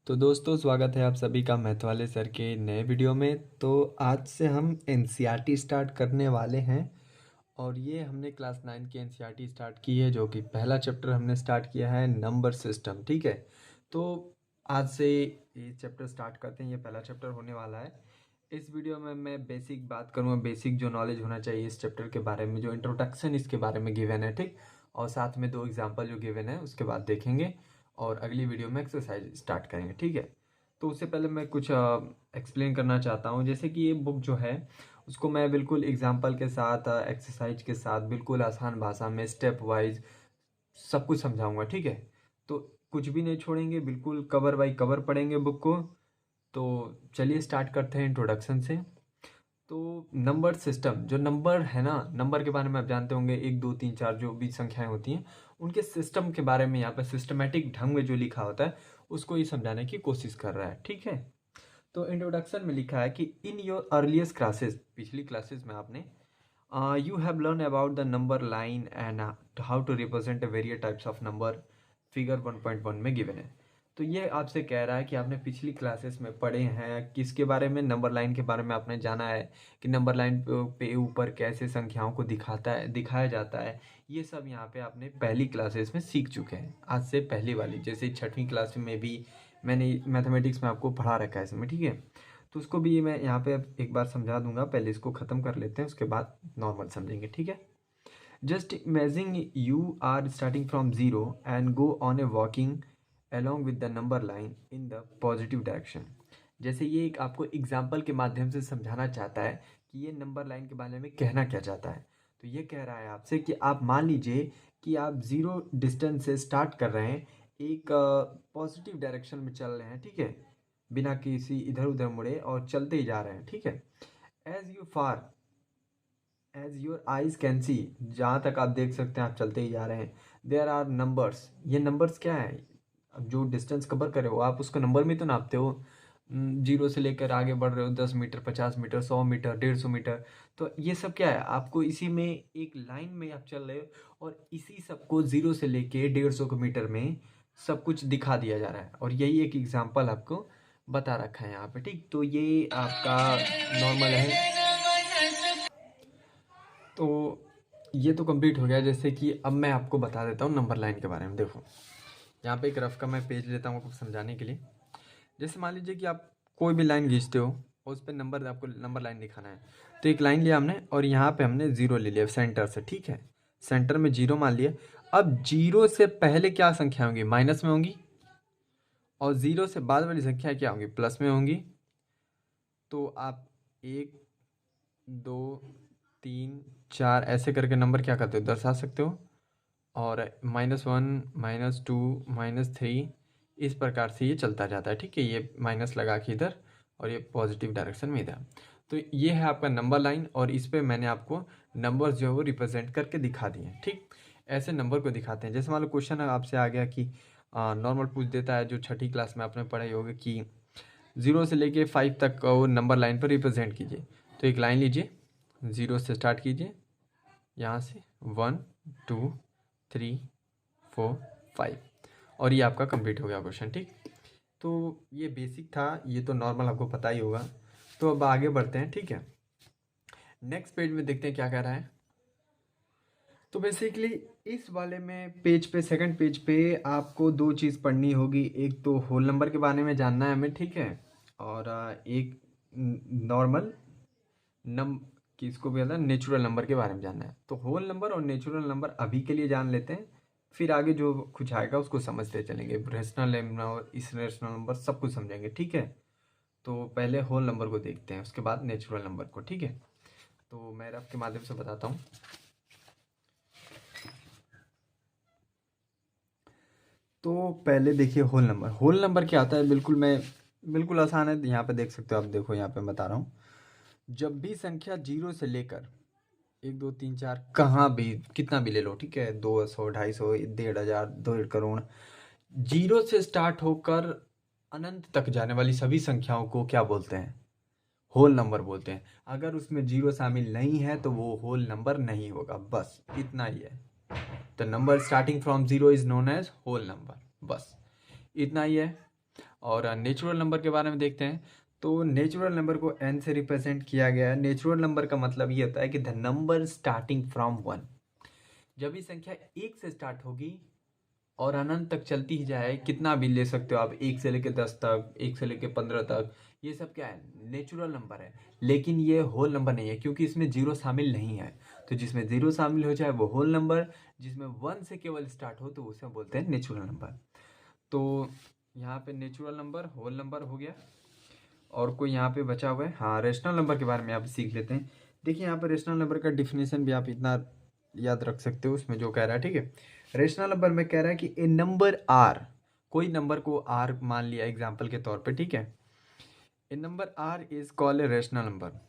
तो दोस्तों स्वागत है आप सभी का मैथ वाले सर के नए वीडियो में। तो आज से हम एनसीईआरटी स्टार्ट करने वाले हैं और ये हमने क्लास 9 की एनसीईआरटी स्टार्ट की है, जो कि पहला चैप्टर हमने स्टार्ट किया है नंबर सिस्टम। ठीक है, तो आज से ये चैप्टर स्टार्ट करते हैं। ये पहला चैप्टर होने वाला है। इस वीडियो में मैं बेसिक बात करूँगा, बेसिक जो नॉलेज होना चाहिए इस चैप्टर के बारे में, जो इंट्रोडक्शन इसके बारे में गिवन है। ठीक, और साथ में 2 एग्जाम्पल जो गिवन है उसके बाद देखेंगे और अगली वीडियो में एक्सरसाइज स्टार्ट करेंगे। ठीक है, तो उससे पहले मैं कुछ एक्सप्लेन करना चाहता हूँ। जैसे कि ये बुक जो है उसको मैं बिल्कुल एग्जाम्पल के साथ, एक्सरसाइज के साथ, बिल्कुल आसान भाषा में स्टेप वाइज सब कुछ समझाऊंगा। ठीक है, तो कुछ भी नहीं छोड़ेंगे, बिल्कुल कवर बाय कवर पढ़ेंगे बुक को। तो चलिए स्टार्ट करते हैं इंट्रोडक्शन से। तो नंबर सिस्टम, जो नंबर है ना, नंबर के बारे में आप जानते होंगे, 1 2 3 4 जो भी संख्याएं होती हैं उनके सिस्टम के बारे में यहाँ पर सिस्टमेटिक ढंग में जो लिखा होता है उसको ही समझाने की कोशिश कर रहा है। ठीक है, तो इंट्रोडक्शन में लिखा है कि इन योर अर्लीस्ट क्लासेस, पिछली क्लासेस में आपने you have learn about the number line and how to represent various types of number, figure 1.1 में गिवन है। तो ये आपसे कह रहा है कि आपने पिछली क्लासेस में पढ़े हैं किसके बारे में, नंबर लाइन के बारे में आपने जाना है कि नंबर लाइन पे ऊपर कैसे संख्याओं को दिखाया जाता है। ये सब यहाँ पे आपने पहली क्लासेस में सीख चुके हैं, आज से पहली वाली, जैसे 6वीं क्लास में भी मैंने मैथमेटिक्स में आपको पढ़ा रखा है इसमें। ठीक है, तो उसको भी मैं यहाँ पे अब एक बार समझा दूंगा। पहले इसको ख़त्म कर लेते हैं, उसके बाद नॉर्मल समझेंगे। ठीक है, just imagine you are starting from zero and go on a walking along with the number line in the positive direction। जैसे ये एक आपको एग्जाम्पल के माध्यम से समझाना चाहता है कि ये नंबर लाइन के बारे में कहना क्या चाहता है। तो ये कह रहा है आपसे कि आप मान लीजिए कि आप ज़ीरो डिस्टेंस से स्टार्ट कर रहे हैं, एक पॉजिटिव डायरेक्शन में चल रहे हैं। ठीक है, बिना किसी इधर उधर मुड़े और चलते ही जा रहे हैं। ठीक है, as your eyes can see, जहाँ तक आप देख सकते हैं आप चलते ही जा रहे हैं। देयर आर नंबर्स, ये नंबर्स क्या है, अब जो डिस्टेंस कवर करे हो आप उसको नंबर में तो नापते हो। 0 से लेकर आगे बढ़ रहे हो, 10 मीटर, 50 मीटर, 100 मीटर, 150 मीटर। तो ये सब क्या है, आपको इसी में एक लाइन में आप चल रहे हो और इसी सबको 0 से लेके 150 मीटर में सब कुछ दिखा दिया जा रहा है। और यही एक एग्जाम्पल आपको बता रखा है यहाँ पे। ठीक, तो ये आपका नॉर्मल है। तो ये तो कंप्लीट हो गया। जैसे कि अब मैं आपको बता देता हूँ नंबर लाइन के बारे में। देखो यहाँ पे एक रफ का मैं पेज लेता हूँ आपको समझाने के लिए। जैसे मान लीजिए कि आप कोई भी लाइन खींचते हो और उस पर नंबर, आपको नंबर लाइन दिखाना है। तो एक लाइन लिया हमने और यहाँ पे हमने ज़ीरो ले लिया सेंटर से। ठीक है, सेंटर में ज़ीरो मान लिया। अब ज़ीरो से पहले क्या संख्या होंगी, माइनस में होंगी, और ज़ीरो से बाद वाली संख्या क्या होंगी, प्लस में होंगी। तो आप 1 2 3 4 ऐसे करके नंबर क्या करते हो, दर्शा सकते हो। और -1 -2 -3 इस प्रकार से ये चलता जाता है। ठीक है, ये माइनस लगा के इधर और ये पॉजिटिव डायरेक्शन में इधर। तो ये है आपका नंबर लाइन और इस पे मैंने आपको नंबर्स जो है वो रिप्रेजेंट करके दिखा दिए हैं। ठीक, ऐसे नंबर को दिखाते हैं। जैसे मान लो क्वेश्चन आपसे आ गया कि नॉर्मल पूछ देता है, जो 6ठी क्लास में आपने पढ़ाई होगी, कि 0 से लेके 5 तक का वो नंबर लाइन पर रिप्रेजेंट कीजिए। तो एक लाइन लीजिए, 0 से स्टार्ट कीजिए, यहाँ से 1 2 3 4 5, और ये आपका कंप्लीट हो गया क्वेश्चन। ठीक, तो ये बेसिक था, ये तो नॉर्मल आपको पता ही होगा। तो अब आगे बढ़ते हैं। ठीक है, नेक्स्ट पेज में देखते हैं क्या कह रहा है। तो बेसिकली इस वाले में पेज पे, सेकंड पेज पे आपको 2 चीज़ पढ़नी होगी। एक तो होल नंबर के बारे में जानना है हमें। ठीक है, और एक नॉर्मल नम किसको भी आता है, नेचुरल नंबर के बारे में जानना है। तो होल नंबर और नेचुरल नंबर अभी के लिए जान लेते हैं, फिर आगे जो कुछ आएगा उसको समझते चलेंगे। रेशनल नंबर, इरेशनल नंबर सब कुछ समझेंगे। ठीक है, तो पहले होल नंबर को देखते हैं, उसके बाद नेचुरल नंबर को। ठीक है, तो मैं रफ के माध्यम से बताता हूँ। तो पहले देखिए होल नंबर। होल नंबर क्या आता है, बिल्कुल आसान है। यहाँ पे देख सकते हो आप, देखो यहाँ पे बता रहा हूँ। जब भी संख्या 0 से लेकर 1 2 3 4 कहाँ भी कितना भी ले लो, ठीक है, 200 250 1,500 2 करोड़, 0 से स्टार्ट होकर अनंत तक जाने वाली सभी संख्याओं को क्या बोलते हैं, होल नंबर बोलते हैं। अगर उसमें 0 शामिल नहीं है तो वो होल नंबर नहीं होगा। बस इतना ही है। The number starting from 0 is known as whole number, बस इतना ही है। और नेचुरल नंबर के बारे में देखते हैं। तो नेचुरल नंबर को n से रिप्रेजेंट किया गया है। नेचुरल नंबर का मतलब ये होता है कि द नंबर स्टार्टिंग फ्रॉम 1। जब ये संख्या 1 से स्टार्ट होगी और अनंत तक चलती ही जाए, कितना भी ले सकते हो आप, 1 से लेकर 10 तक, 1 से लेकर 15 तक, ये सब क्या है, नेचुरल नंबर है। लेकिन ये होल नंबर नहीं है, क्योंकि इसमें जीरो शामिल नहीं है। तो जिसमें जीरो शामिल हो जाए वो होल नंबर, जिसमें 1 से केवल स्टार्ट हो तो उसे बोलते हैं नेचुरल नंबर। तो यहाँ पे नेचुरल नंबर, होल नंबर हो गया। और कोई यहाँ पे बचा हुआ है, हाँ, रेशनल नंबर के बारे में आप सीख लेते हैं। देखिए यहाँ पे रेशनल नंबर का डिफिनेशन भी आप इतना याद रख सकते हो उसमें जो कह रहा है, ठीक है। रेशनल नंबर में कह रहा है कि ए नंबर आर, कोई नंबर को आर मान लिया एग्जाम्पल के तौर पे, ठीक है। A number R is called a rational number.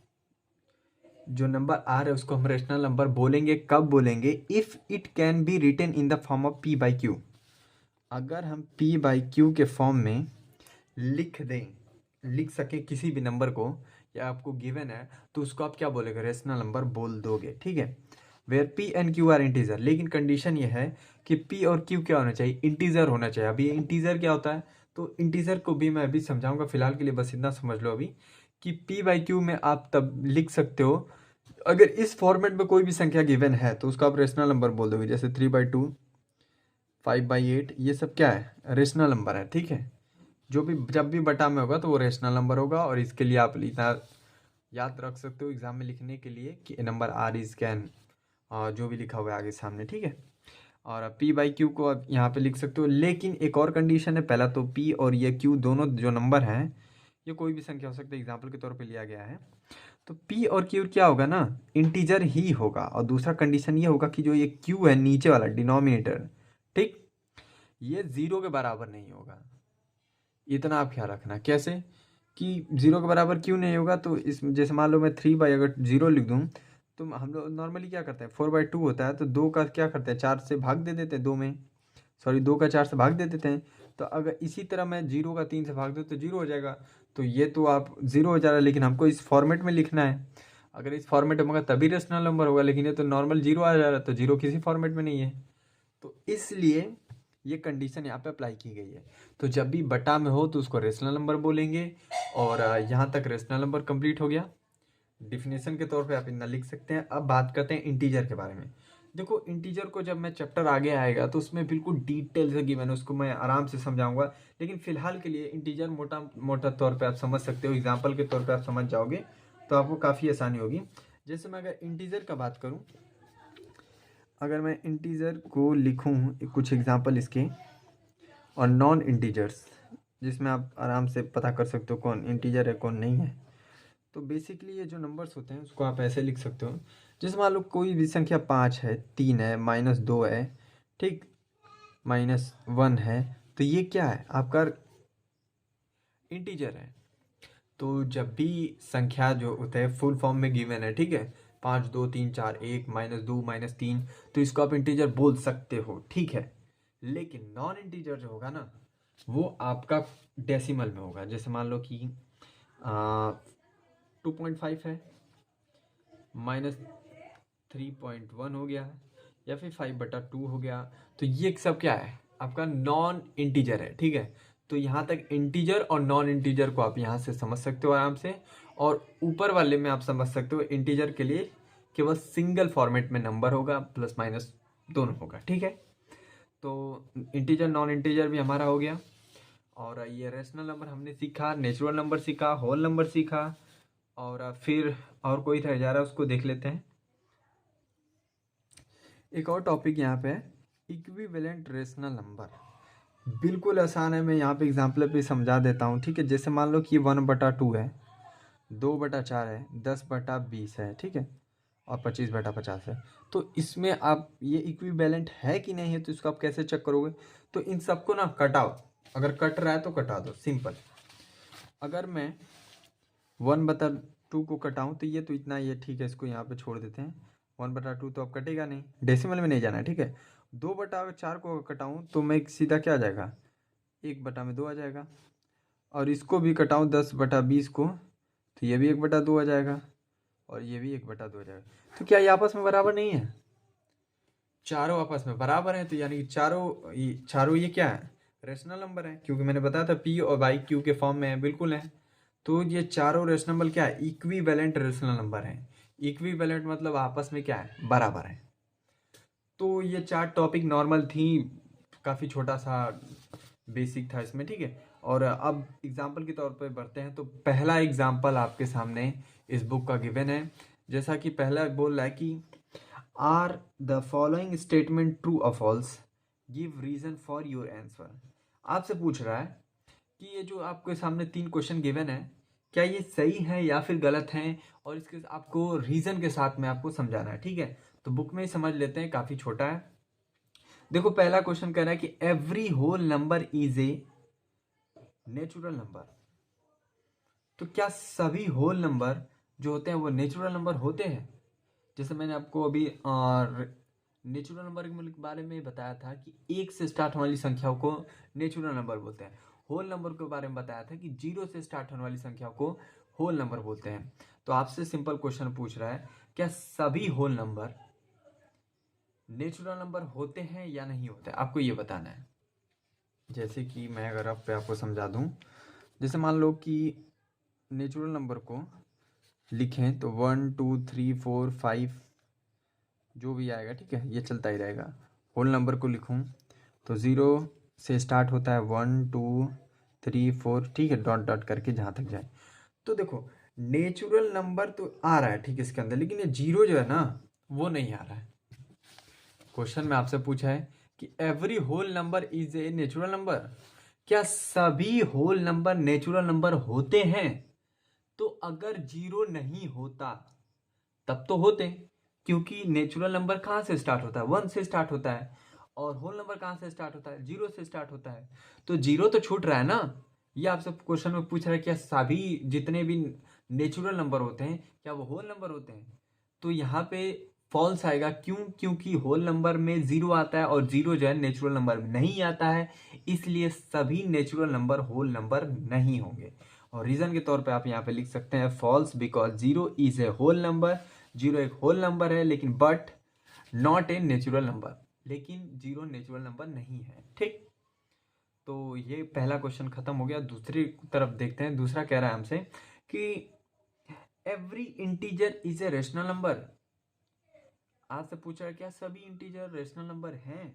जो नंबर आर है उसको हम रेशनल नंबर बोलेंगे, कब बोलेंगे, if it can be written in the form of P by Q. अगर हम पी बाई क्यू के फॉर्म में लिख सके किसी भी नंबर को, या आपको गिवन है तो उसको आप क्या बोलेंगे, रेशनल नंबर बोल दोगे, ठीक है। Where P and Q are integer, लेकिन कंडीशन ये है कि पी और क्यू क्या होना चाहिए, इंटीजर होना चाहिए। अभी इंटीजर क्या होता है, तो इंटीजर को भी मैं अभी समझाऊंगा, फिलहाल के लिए बस इतना समझ लो अभी कि पी बाई क्यू में आप तब लिख सकते हो अगर इस फॉर्मेट में कोई भी संख्या गिवन है तो उसको आप रेशनल नंबर बोल दोगे। जैसे 3/2, 5/8, ये सब क्या है, रेशनल नंबर है, ठीक है। जो भी जब भी बटा में होगा तो वो रेशनल नंबर होगा। और इसके लिए आप इतना याद रख सकते हो एग्जाम में लिखने के लिए कि नंबर आर इज कैन, जो भी लिखा हुआ है आगे सामने, ठीक है। और पी बाई क्यू को आप यहाँ पे लिख सकते हो। लेकिन एक और कंडीशन है, पहला तो पी और ये क्यू दोनों जो नंबर हैं, ये कोई भी संख्या हो सकता है, एग्जाम्पल के तौर पे लिया गया है। तो पी और क्यू क्या होगा ना, इंटीजर ही होगा। और दूसरा कंडीशन ये होगा कि जो ये क्यू है नीचे वाला डिनोमिनेटर, ठीक, ये जीरो के बराबर नहीं होगा। इतना आप ख्याल रखना। कैसे कि जीरो के बराबर क्यों नहीं होगा, तो इस जैसे मान लो मैं 3 अगर जीरो लिख दूँ, तो हम लोग नॉर्मली क्या करते हैं, 4/2 होता है तो 2 का क्या करते हैं, 4 से भाग दे देते हैं, 2 में, सॉरी 2 का 4 से भाग दे देते हैं। तो अगर इसी तरह मैं 0 का 3 से भाग दूँ तो 0 हो जाएगा। तो ये तो आप 0 हो जा रहा है, लेकिन हमको इस फॉर्मेट में लिखना है। अगर इस फॉर्मेट में होगा तभी रेशनल नंबर होगा, लेकिन ये तो नॉर्मल 0 आ जा रहा है, तो 0 किसी फॉर्मेट में नहीं है। तो इसलिए ये कंडीशन यहाँ पे अप्लाई की गई है। तो जब भी बटा में हो तो उसको रेशनल नंबर बोलेंगे। और यहाँ तक रेशनल नंबर कंप्लीट हो गया। डिफिनेशन के तौर पे आप इतना लिख सकते हैं। अब बात करते हैं इंटीजर के बारे में। देखो इंटीजर को जब मैं चैप्टर आगे आएगा तो उसमें बिल्कुल डिटेल से गिवन है, उसको मैं आराम से समझाऊंगा। लेकिन फिलहाल के लिए इंटीजर मोटा मोटा तौर पे आप समझ सकते हो, एग्जाम्पल के तौर पे आप समझ जाओगे तो आपको काफ़ी आसानी होगी। जैसे मैं अगर इंटीजर का बात करूँ, अगर मैं इंटीजर को लिखूँ कुछ एग्जाम्पल इसके, और नॉन इंटीजर्स जिसमें आप आराम से पता कर सकते हो कौन इंटीजर है कौन नहीं है। तो बेसिकली ये जो नंबर्स होते हैं उसको आप ऐसे लिख सकते हो। जैसे मान लो कोई भी संख्या 5 है, 3 है, -2 है, ठीक, -1 है, तो ये क्या है, आपका इंटीजर है। तो जब भी संख्या जो होता है फुल फॉर्म में गिवन है, ठीक है, 5 2 3 4 1 -2 -3, तो इसको आप इंटीजर बोल सकते हो, ठीक है। लेकिन नॉन इंटीजर जो होगा ना वो आपका डेसिमल में होगा। जैसे मान लो कि 2.5 है, -3.1 हो गया, या फिर 5/2 हो गया। तो ये सब क्या है, आपका नॉन इंटीजर है, ठीक है। तो यहाँ तक इंटीजर और नॉन इंटीजर को आप यहाँ से समझ सकते हो आराम से। और ऊपर वाले में आप समझ सकते हो इंटीजर के लिए केवल सिंगल फॉर्मेट में नंबर होगा, प्लस माइनस दोनों होगा, ठीक है। तो इंटीजर नॉन इंटीजर भी हमारा हो गया। और ये रेशनल नंबर हमने सीखा, नेचुरल नंबर सीखा, होल नंबर सीखा। और फिर और कोई रह जा रहा है उसको देख लेते हैं। एक और टॉपिक यहाँ पे है, इक्विवेलेंट रेशनल नंबर। बिल्कुल आसान है, मैं यहाँ पे एग्जाम्पल पे समझा देता हूँ, ठीक है। जैसे मान लो कि 1/2 है, 2/4 है, 10/20 है, ठीक है, और 25/50 है। तो इसमें आप ये इक्विवेलेंट है कि नहीं है तो इसको आप कैसे चेक करोगे, तो इन सबको ना कटाओ, अगर कट रहा है तो कटा दो, सिंपल। अगर मैं 1/2 को कटाऊँ तो ये तो इतना, ये ठीक है, इसको यहाँ पे छोड़ देते हैं। 1/2 तो अब कटेगा नहीं, डेसिमल में नहीं जाना है, ठीक है। 2/4 को कटाऊँ तो मैं सीधा क्या आ जाएगा, 1/2 आ जाएगा। और इसको भी कटाऊँ 10/20 को, तो ये भी 1/2 आ जाएगा, और ये भी 1/2 आ जाएगा। तो क्या ये आपस में बराबर नहीं है, चारों आपस में बराबर हैं। तो यानी कि चारों ये क्या है, रेशनल नंबर है, क्योंकि मैंने बताया था पी और बाई क्यू के फॉर्म में है, बिल्कुल है। तो ये चारों रेशनल नंबर क्या है, इक्विवेलेंट रेशनल नंबर है। इक्विवेलेंट मतलब आपस में क्या है, बराबर है। तो ये चार टॉपिक नॉर्मल थी, काफ़ी छोटा सा बेसिक था इसमें, ठीक है। और अब एग्जाम्पल के तौर पे बढ़ते हैं। तो पहला एग्जाम्पल आपके सामने इस बुक का गिवन है। जैसा कि पहला बोल रहा है कि are the following statement true और false, give reason for your answer. आपसे पूछ रहा है कि ये जो आपके सामने 3 क्वेश्चन गिवन है, क्या ये सही है या फिर गलत है, और इसके आपको रीजन के साथ में आपको समझाना है, ठीक है। तो बुक में ही समझ लेते हैं, काफ़ी छोटा है। देखो पहला क्वेश्चन कह रहा है कि every whole number is a natural number. तो क्या सभी होल नंबर जो होते हैं वो नेचुरल नंबर होते हैं? जैसे मैंने आपको अभी नेचुरल नंबर के बारे में बताया था कि 1 से स्टार्ट होने वाली संख्याओं को नेचुरल नंबर बोलते हैं। होल नंबर के बारे में बताया था कि 0 से स्टार्ट होने वाली संख्याओं को होल नंबर बोलते हैं। तो आपसे सिंपल क्वेश्चन पूछ रहा है, क्या सभी होल नंबर नेचुरल नंबर होते हैं या नहीं होते, आपको ये बताना है। जैसे कि मैं अगर आपको समझा दूं, जैसे मान लो कि नेचुरल नंबर को लिखें तो 1 2 3 4 5 जो भी आएगा, ठीक है, ये चलता ही रहेगा। होल नंबर को लिखूं तो 0 से स्टार्ट होता है, 1 2 3 4, ठीक है, डॉट डॉट करके जहाँ तक जाए। तो देखो नेचुरल नंबर तो आ रहा है, ठीक है, इसके अंदर, लेकिन ये 0 जो है ना वो नहीं आ रहा है। क्वेश्चन में आपसे पूछा है कि every whole number is a natural number, क्या सभी होल नंबर नेचुरल नंबर होते हैं? तो अगर 0 नहीं होता तब तो होते, क्योंकि नेचुरल नंबर कहाँ से स्टार्ट होता है, 1 से स्टार्ट होता है, और होल नंबर कहाँ से स्टार्ट होता है, 0 से स्टार्ट होता है। तो 0 तो छूट रहा है ना। ये आपसे क्वेश्चन में पूछ रहा है क्या सभी जितने भी नेचुरल नंबर होते हैं क्या वो होल नंबर होते हैं? तो यहाँ पे फॉल्स आएगा, क्यों? क्योंकि होल नंबर में 0 आता है और 0 जो है नेचुरल नंबर में नहीं आता है, इसलिए सभी नेचुरल नंबर होल नंबर नहीं होंगे। और रीजन के तौर पे आप यहाँ पे लिख सकते हैं false because 0 is a whole number. 0 एक होल नंबर है, लेकिन but not a natural number, लेकिन 0 नेचुरल नंबर नहीं है, ठीक। तो ये पहला क्वेश्चन खत्म हो गया। दूसरी तरफ देखते हैं, दूसरा कह रहा है हमसे कि every integer is a rational number. आपसे पूछा है क्या सभी इंटीजर रेशनल नंबर हैं?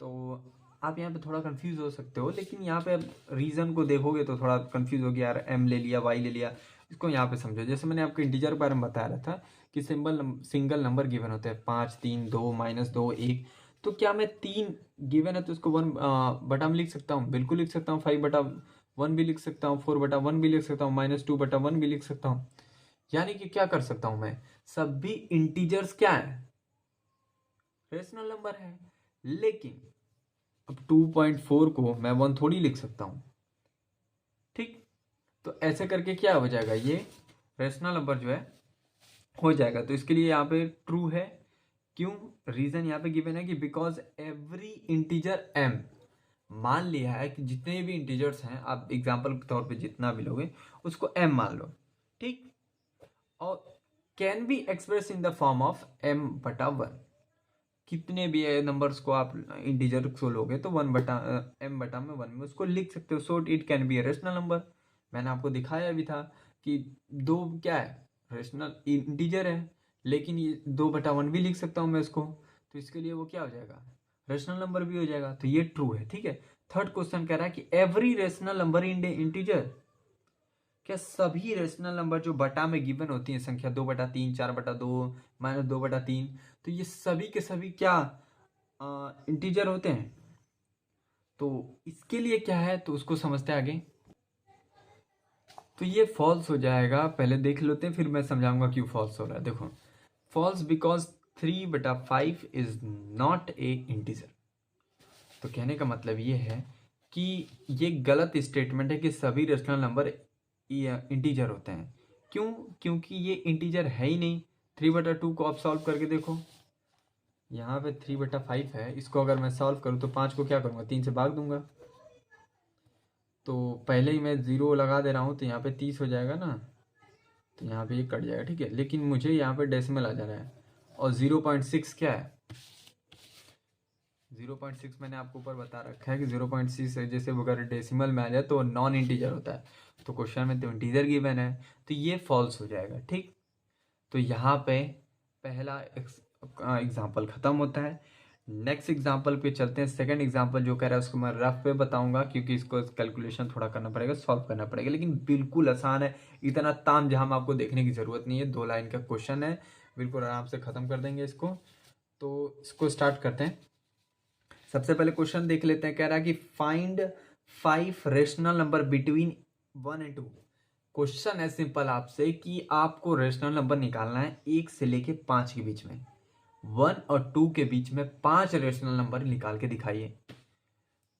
तो आप यहाँ पे थोड़ा कंफ्यूज हो सकते हो, लेकिन यहाँ पे रीजन को देखोगे तो थोड़ा कंफ्यूज हो गया यार, एम ले लिया, वाई ले लिया। इसको यहाँ पे समझो, जैसे मैंने आपको इंटीजर के बारे में बताया रहा था कि सिंगल नंबर गिवन होते हैं, 5 3 2 -2 1। तो क्या मैं 3 गिवन है तो उसको 1 बटा में लिख सकता हूँ? बिल्कुल लिख सकता हूँ। 5/1 भी लिख सकता हूँ, 4/1 भी लिख सकता हूँ, -2/1 भी लिख सकता हूँ। यानी कि क्या कर सकता हूँ मैं, सभी इंटीजर्स क्या है, रेशनल नंबर है। लेकिन अब 2.4 को मैं 1 थोड़ी लिख सकता हूं, ठीक। तो ऐसे करके क्या हो जाएगा, ये रेशनल नंबर जो है हो जाएगा। तो इसके लिए यहाँ पे ट्रू है, क्यों? रीजन यहाँ पे गिवन है कि बिकॉज एवरी इंटीजर m, मान लिया है कि जितने भी इंटीजर्स हैं, आप एग्जांपल के तौर पे जितना भी लोगे उसको m मान लो, ठीक। और can be express in the form of m/1। कितने भी नंबर्स को आप इंटीजर को लोगे तो 1/m/1 में उसको लिख सकते हो। So it can B A rational number. मैंने आपको दिखाया भी था कि 2 क्या है, रेशनल इंटीजर है, लेकिन ये 2/1 भी लिख सकता हूँ मैं इसको। तो इसके लिए वो क्या हो जाएगा, रेशनल नंबर भी हो जाएगा। तो ये ट्रू है, ठीक है। थर्ड क्वेश्चन कह रहा है कि every rational number in integer, क्या सभी रेशनल नंबर जो बटा में गिवन होती है संख्या, 2/3 4/2 -2/3, तो ये सभी के सभी क्या इंटीजर होते हैं? तो इसके लिए क्या है, तो उसको समझते हैं आगे। तो ये फॉल्स हो जाएगा, पहले देख लेते हैं फिर मैं समझाऊंगा क्यों फॉल्स हो रहा है। देखो false because 3/5 is not a integer. तो कहने का मतलब ये है कि ये गलत स्टेटमेंट है कि सभी रेशनल नंबर इंटीजर होते हैं। क्यों? क्योंकि ये इंटीजर है ही नहीं। 3/2 को आप सॉल्व करके देखो, यहाँ पे 3/5 है, इसको अगर मैं सॉल्व करूँ तो 5 को क्या करूँगा, 3 से भाग दूंगा। तो पहले ही मैं 0 लगा दे रहा हूँ, तो यहाँ पे 30 हो जाएगा ना, तो यहाँ पे ये कट जाएगा, ठीक है। लेकिन मुझे यहाँ पे डेसिमल आ जा रहा है, और 0.6 क्या है, 0.6 मैंने आपको ऊपर बता रखा है कि 0.6 जैसे अगर डेसिमल में आ जाए तो नॉन इंटीजर होता है, तो क्वेश्चन में तो इंटीजर गिवन है, तो ये फॉल्स हो जाएगा। ठीक, तो यहाँ पे पहला एग्जाम्पल ख़त्म होता है। नेक्स्ट एग्जाम्पल पे चलते हैं। सेकंड एग्जाम्पल जो कह रहा है उसको मैं रफ पे बताऊंगा, क्योंकि इसको कैलकुलेशन थोड़ा करना पड़ेगा, सॉल्व करना पड़ेगा, लेकिन बिल्कुल आसान है। इतना तामझाम आपको देखने की ज़रूरत नहीं है। 2 लाइन का क्वेश्चन है, बिल्कुल आराम से ख़त्म कर देंगे इसको। तो इसको स्टार्ट करते हैं। सबसे पहले क्वेश्चन देख लेते हैं। कह रहा है कि find 5 rational number between 1 and 2। Question है सिंपल आपसे कि आपको रेशनल नंबर निकालना है 1 से लेके 5 के बीच में। 1 और 2 के बीच में 5 रेशनल नंबर निकाल के दिखाइए।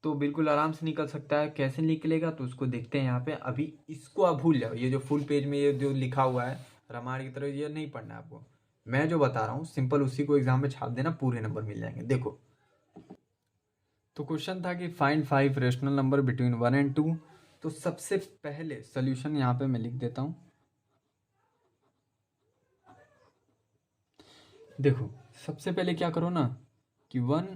तो बिल्कुल आराम से निकल सकता है। कैसे निकलेगा तो उसको देखते हैं यहाँ पे। अभी इसको आप भूल जाओ, ये जो फुल पेज में ये जो लिखा हुआ है रामायण की तरह, ये नहीं पढ़ना है आपको। मैं जो बता रहा हूँ सिंपल उसी को एग्जाम में छाप देना, पूरे नंबर मिल जाएंगे। देखो, तो क्वेश्चन था कि find 5 rational number between 1 and 2। तो सबसे पहले सोल्यूशन यहाँ पे मैं लिख देता हूँ। देखो, सबसे पहले क्या करो ना कि 1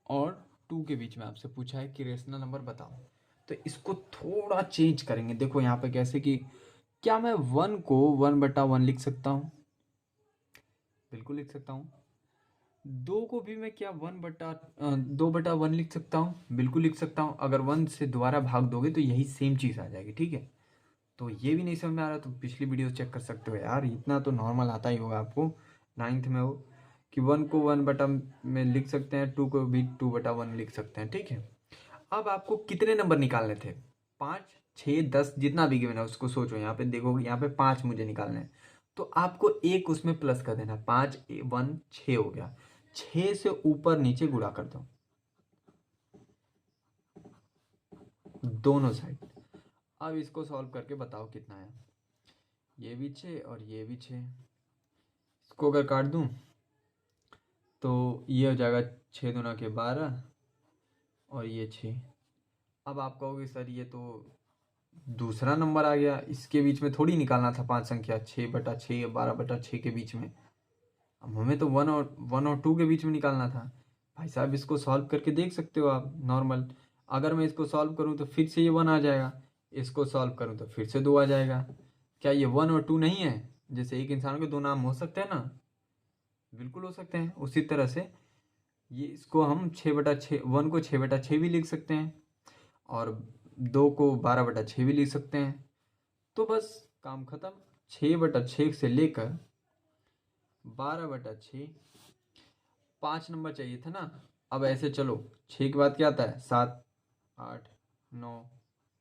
और 2 के बीच में आपसे पूछा है कि रेशनल नंबर बताओ, तो इसको थोड़ा चेंज करेंगे। देखो यहाँ पे कैसे कि क्या मैं 1 को 1/1 लिख सकता हूँ? बिल्कुल लिख सकता हूँ। 2 को भी मैं क्या 2/1 लिख सकता हूँ? बिल्कुल लिख सकता हूँ। अगर 1 से दोबारा भाग दोगे तो यही सेम चीज़ आ जाएगी। ठीक है, तो ये भी नहीं समझ में आ रहा तो पिछली वीडियो चेक कर सकते हो यार, इतना तो नॉर्मल आता ही होगा आपको, 9th में हो कि 1 को 1 में लिख सकते हैं, 2 को भी 2/1 लिख सकते हैं। ठीक है, अब आपको कितने नंबर निकालने थे? 5, 6, 10, जितना भी गिवन है उसको सोचो। यहाँ पे देखो, यहाँ पे 5 मुझे निकालने हैं, तो आपको एक उसमें प्लस कर देना। 5 1 6 हो गया। 6 से ऊपर नीचे गुणा कर दो दोनों साइड। अब इसको सॉल्व करके बताओ कितना है। ये भी 6 और ये भी 6। इसको अगर काट दूं तो ये हो जाएगा 6 दूना के 12 और ये 6। अब आप कहोगे सर ये तो दूसरा नंबर आ गया, इसके बीच में थोड़ी निकालना था 5 संख्या, 6/6 या 12/6 के बीच में। अब हमें तो 1 और 2 के बीच में निकालना था। भाई साहब, इसको सॉल्व करके देख सकते हो आप नॉर्मल। अगर मैं इसको सॉल्व करूँ तो फिर से ये 1 आ जाएगा, इसको सॉल्व करूँ तो फिर से 2 आ जाएगा। क्या ये 1 और 2 नहीं है? जैसे एक इंसान के 2 नाम हो सकते हैं ना, बिल्कुल हो सकते हैं। उसी तरह से ये इसको हम 6/6, 1 को 6/6 भी लिख सकते हैं और 2 को 12/6 भी लिख सकते हैं। तो बस काम खत्म। 6/6 से लेकर 12/6, 5 नंबर चाहिए था ना। अब ऐसे चलो, 6 के बाद क्या आता है? 7, 8, 9,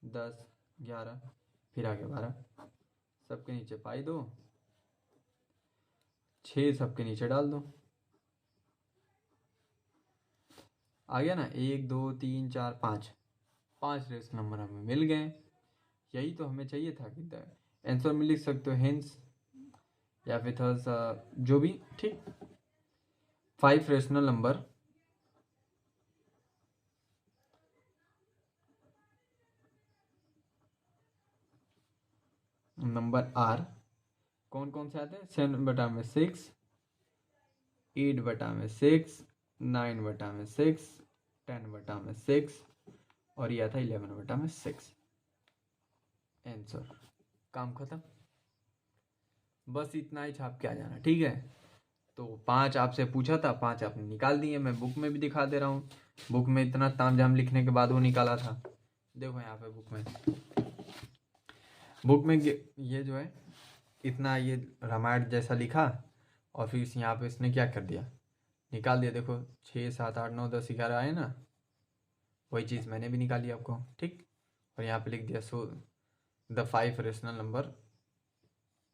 10, 11, फिर आ गया 12। सबके नीचे पाई दो, 6 सबके नीचे डाल दो। आ गया ना? 1 2 3 4 5, 5 रेस नंबर हमें मिल गए। यही तो हमें चाहिए था कि आंसर में लिख सकते हो हेंस या फिर थर्स, जो भी। ठीक, 5 रेशनल नंबर आर कौन कौन से आते हैं? 7/6, 8/6, 9/6, 10/6 और यह था 11/6। आंसर, काम खत्म। बस इतना ही छाप के आ जाना। ठीक है, तो 5 आपसे पूछा था, 5 आपने निकाल दिए। मैं बुक में भी दिखा दे रहा हूँ। बुक में इतना तामझाम लिखने के बाद वो निकाला था। देखो यहाँ पे बुक में ये जो है इतना ये रामायण जैसा लिखा और फिर यहाँ पे इसने क्या कर दिया, निकाल दिया। देखो 6 7 8 9 10 11 आए ना, वही चीज़ मैंने भी निकाली आपको। ठीक, और यहाँ पे लिख दिया सो द 5 रेशनल नंबर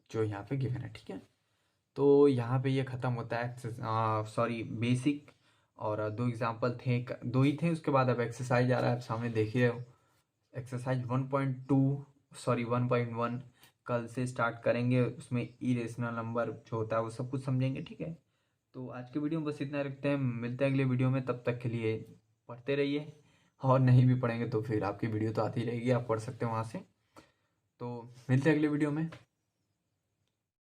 जो यहाँ पे गिवन है। ठीक है, तो यहाँ पे ये ख़त्म होता है सॉरी बेसिक। और 2 एग्जाम्पल थे, 2 ही थे। उसके बाद अब एक्सरसाइज आ रहा है, आप सामने देख ही रहे हो। एक्सरसाइज 1.2 सॉरी 1.1 कल से स्टार्ट करेंगे। उसमें इरेशनल नंबर जो होता है वो सब कुछ समझेंगे। ठीक है, तो आज के वीडियो में बस इतना रखते हैं। मिलते हैं अगले वीडियो में, तब तक के लिए पढ़ते रहिए। और नहीं भी पढ़ेंगे तो फिर आपकी वीडियो तो आती रहेगी, आप पढ़ सकते हो वहाँ से। तो मिलते हैं अगले वीडियो में।